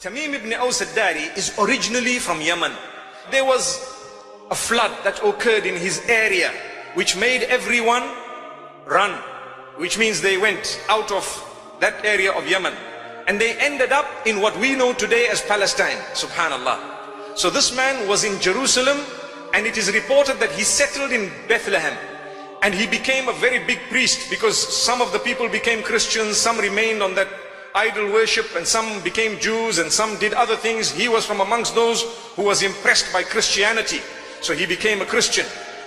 Tamim ibn Aus al-Dari is originally from Yemen. There was a flood that occurred in his area which made everyone run, which means they went out of that area of Yemen and they ended up in what we know today as Palestine. Subhanallah. So this man was in Jerusalem, and it is reported that he settled in Bethlehem and he became a very big priest, because some of the people became Christians, some remained on that idol worship, and some became Jews, and some did other things. He was from amongst those who was impressed by Christianity, so he became a Christian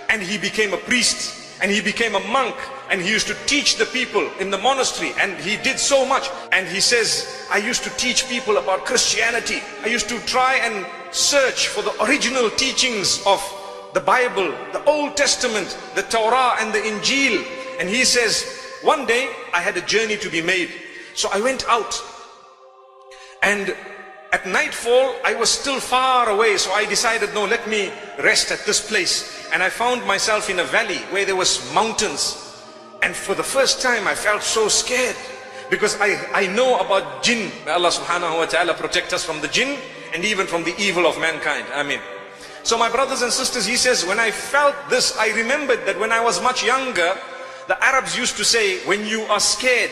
and he became a priest and he became a monk, and he used to teach the people in the monastery, and he did so much. And he says, I used to teach people about Christianity. I used to try and search for the original teachings of the Bible, the Old Testament, the Torah and the Injil. And he says, one day I had a journey to be made, so I went out, and at nightfall I was still far away, so I decided, no, let me rest at this place. And I found myself in a valley where there was mountains, and for the first time I felt so scared, because I know about Jinn. May Allah subhanahu wa ta'ala protect us from the Jinn and even from the evil of mankind. Ameen. So my brothers and sisters, he says, when I felt this, I remembered that when I was much younger, the Arabs used to say, when you are scared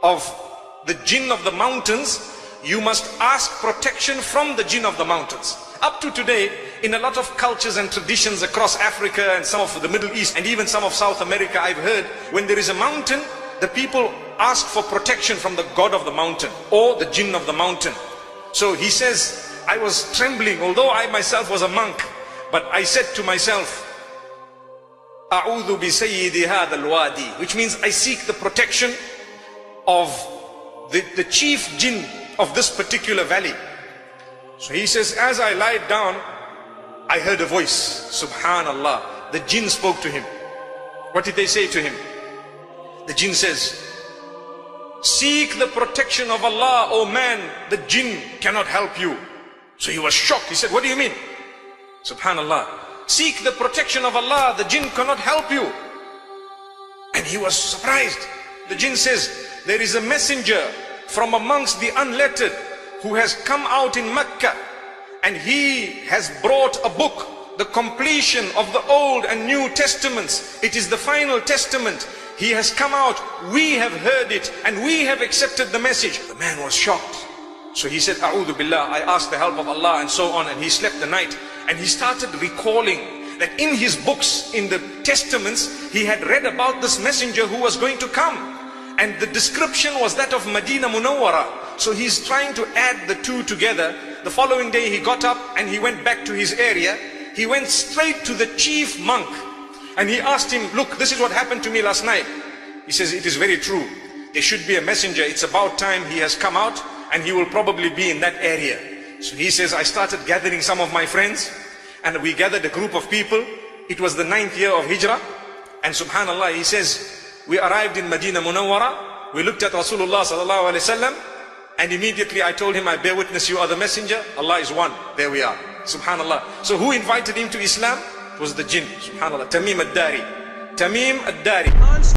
of the Jinn of the mountains, you must ask protection from the Jinn of the mountains. Up to today, in a lot of cultures and traditions across Africa and some of the Middle East and even some of South America, I've heard, when there is a mountain, the people ask for protection from the god of the mountain or the Jinn of the mountain. So he says, I was trembling, although I myself was a monk, but I said to myself, A'udhu bi sayyidi hadha al-wadi, which means I seek the protection of the chief Jinn of this particular valley. So he says, as I lied down, I heard a voice. Subhanallah. The Jinn spoke to him. What did they say to him? The Jinn says, seek the protection of Allah, O man, the Jinn cannot help you. So he was shocked. He said, what do you mean? Subhanallah. Seek the protection of Allah, the Jinn cannot help you. And he was surprised. The Jinn says, there is a messenger from amongst the unlettered who has come out in Mecca, and he has brought a book, the completion of the Old and New Testaments. It is the final testament. He has come out, we have heard it, and we have accepted the message. The man was shocked. So he said, A'udhu Billah, I asked the help of Allah, and so on. And he slept the night, and he started recalling that in his books, in the testaments, he had read about this messenger who was going to come. And the description was that of Medina Munawwara. So he's trying to add the two together. The following day he got up and he went back to his area. He went straight to the chief monk and he asked him, look, this is what happened to me last night. He says, it is very true. There should be a messenger. It's about time he has come out, and he will probably be in that area. So he says, I started gathering some of my friends, and we gathered a group of people. It was the 9th year of Hijrah. And subhanallah, he says, we arrived in Medina Munawwara. We looked at Rasulullah Sallalahu'Alayhi wasallam, and immediately I told him, I bear witness you are the messenger. Allah is one. There we are. Subhanallah. So who invited him to Islam? It was the Jinn. Subhanallah. Tamim al-Dari. Tamim al-Dari.